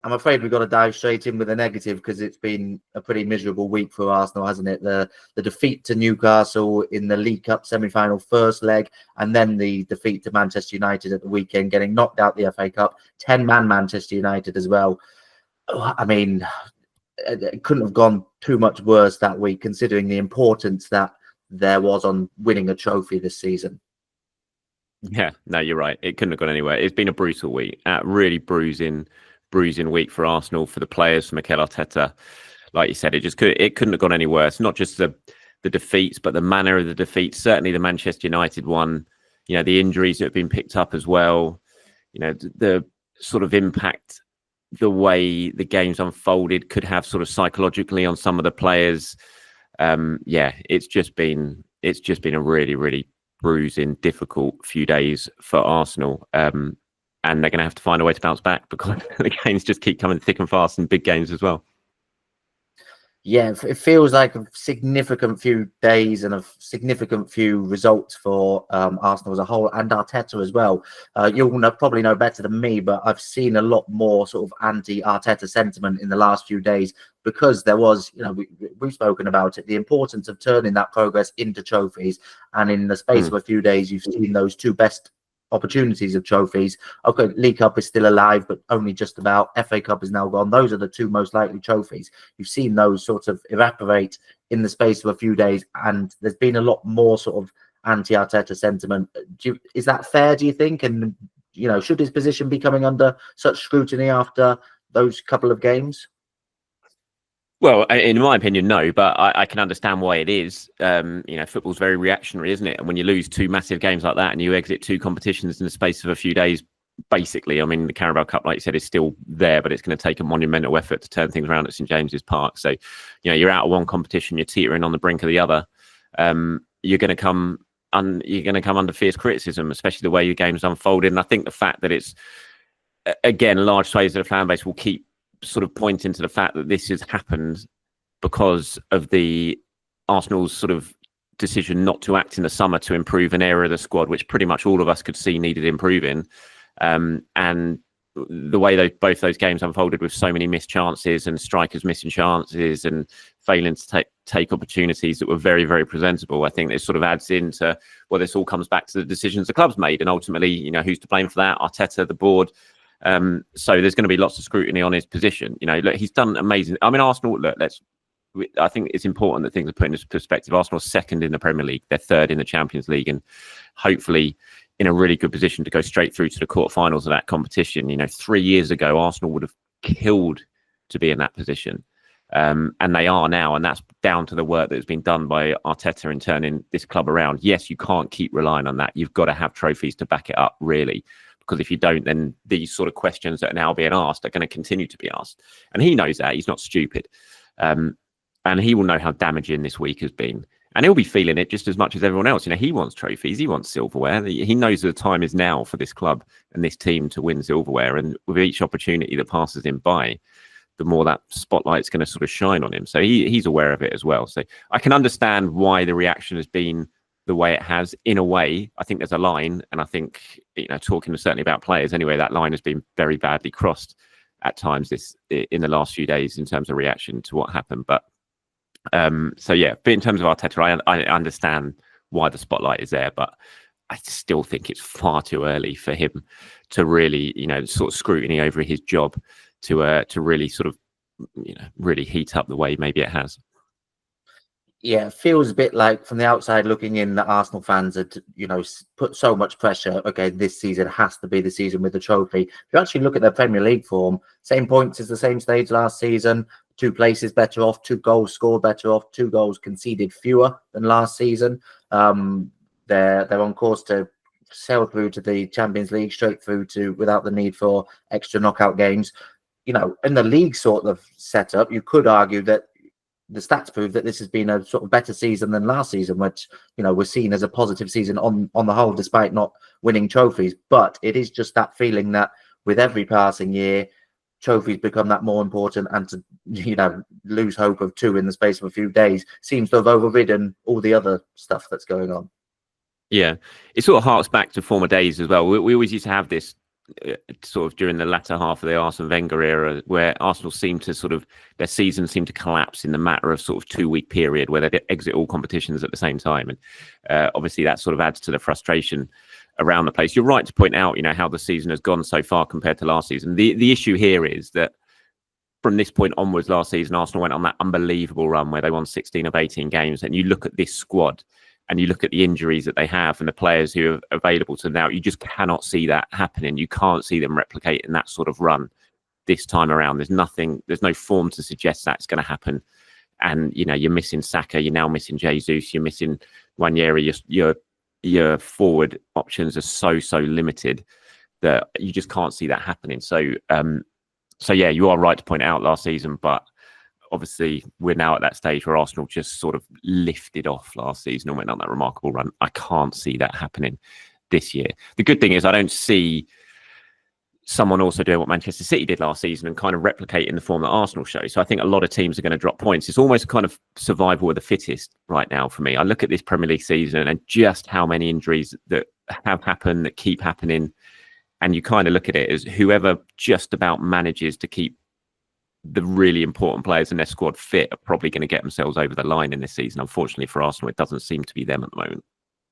I'm afraid we've got to dive straight in with a negative because it's been a pretty miserable week for Arsenal, hasn't it? The defeat to Newcastle in the League Cup semi-final first leg, and then the defeat to Manchester United at the weekend, getting knocked out the FA Cup. 10-man Manchester United as well. I mean, it couldn't have gone too much worse that week, considering the importance that there was on winning a trophy this season. Yeah, no, you're right. It couldn't have gone anywhere. It's been a brutal week, really bruising week for Arsenal, for the players, for Mikel Arteta. Like you said, it couldn't have gone any worse. Not just the defeats, but the manner of the defeats. Certainly the Manchester United one. You know, the injuries that have been picked up as well. You know, the sort of impact the way the games unfolded could have sort of psychologically on some of the players. Yeah, it's just been a really, really bruising, difficult few days for Arsenal. And they're going to have to find a way to bounce back because the games just keep coming thick and fast, and big games as well. Yeah, it feels like a significant few days and a significant few results for Arsenal as a whole, and Arteta as well. You'll probably know better than me, but I've seen a lot more sort of anti-Arteta sentiment in the last few days because there was, you know, we've spoken about it, the importance of turning that progress into trophies. And in the space of a few days, you've seen those two best opportunities of trophies. Okay, League Cup is still alive, but only just about. FA Cup is now gone. Those are the two most likely trophies. You've seen those sort of evaporate in the space of a few days, and there's been a lot more sort of anti-Arteta sentiment. Is that fair, do you think? And, you know, should his position be coming under such scrutiny after those couple of games? Well, in my opinion, no, but I can understand why it is. You know, football's very reactionary, isn't it? And when you lose two massive games like that and you exit two competitions in the space of a few days, basically, I mean, the Carabao Cup, like you said, is still there, but it's going to take a monumental effort to turn things around at St James's Park. So, you know, you're out of one competition, you're teetering on the brink of the other. You're going to come under fierce criticism, especially the way your game's unfolded. And I think the fact that it's, again, large swathes of the fan base will keep sort of pointing to the fact that this has happened because of the Arsenal's sort of decision not to act in the summer to improve an area of the squad, which pretty much all of us could see needed improving. And the way both those games unfolded with so many missed chances and strikers missing chances and failing to take opportunities that were very, very presentable, I think this sort of adds into, well, this all comes back to the decisions the club's made. And ultimately, you know, who's to blame for that? Arteta, the board. So there's going to be lots of scrutiny on his position. You know, look, he's done amazing. I mean, Arsenal, look, I think it's important that things are put into perspective. Arsenal's second in the Premier League. They're third in the Champions League, and hopefully in a really good position to go straight through to the quarterfinals of that competition. You know, 3 years ago, Arsenal would have killed to be in that position. And they are now, and that's down to the work that's been done by Arteta in turning this club around. Yes, you can't keep relying on that. You've got to have trophies to back it up, really. Because if you don't, then these sort of questions that are now being asked are going to continue to be asked. And he knows that. He's not stupid. And he will know how damaging this week has been. And he'll be feeling it just as much as everyone else. You know, he wants trophies. He wants silverware. He knows the time is now for this club and this team to win silverware. And with each opportunity that passes him by, the more that spotlight's going to sort of shine on him. So he's aware of it as well. So I can understand why the reaction has been the way it has. In a way, I think there's a line, and I think, you know, talking certainly about players anyway, that line has been very badly crossed at times in the last few days in terms of reaction to what happened. But so yeah, but in terms of Arteta, I understand why the spotlight is there, but I still think it's far too early for him to really, you know, sort of scrutiny over his job to really sort of, you know, really heat up the way maybe it has. Yeah, it feels a bit like from the outside looking in that Arsenal fans had, you know, put so much pressure. Okay, this season has to be the season with the trophy. If you actually look at their Premier League form, same points as the same stage last season, 2 places better off, 2 goals scored better off, 2 goals conceded fewer than last season. They're on course to sail through to the Champions League, straight through to without the need for extra knockout games. You know, in the league sort of setup, you could argue that the stats prove that this has been a sort of better season than last season, which, you know, was seen as a positive season on the whole, despite not winning trophies. But it is just that feeling that with every passing year, trophies become that more important, and to, you know, lose hope of 2 in the space of a few days seems to have overridden all the other stuff that's going on. Yeah, it sort of harks back to former days as well. We always used to have this sort of during the latter half of the Arsene Wenger era, where Arsenal seemed to sort of, their season seemed to collapse in the matter of sort of 2-week period where they exit all competitions at the same time. And obviously that sort of adds to the frustration around the place. You're right to point out, how the season has gone so far compared to last season. The issue here is that from this point onwards last season, Arsenal went on that unbelievable run where they won 16 of 18 games. And you look at this squad and you look at the injuries that they have and the players who are available to them now, you just cannot see that happening. You can't see them replicating that sort of run this time around. There's no form to suggest that's going to happen. And, you're missing Saka, you're now missing Jesus, you're missing Nwaneri, your forward options are so limited that you just can't see that happening. So yeah, you are right to point it out last season, but obviously we're now at that stage where Arsenal just sort of lifted off last season and went on that remarkable run. I can't see that happening this year. The good thing is I don't see someone also doing what Manchester City did last season and kind of replicating the form that Arsenal shows. So I think a lot of teams are going to drop points. It's almost kind of survival of the fittest right now for me. I look at this Premier League season and just how many injuries that have happened, that keep happening. And you kind of look at it as whoever just about manages to keep the really important players in their squad fit are probably going to get themselves over the line in this season. Unfortunately for Arsenal, it doesn't seem to be them at the moment.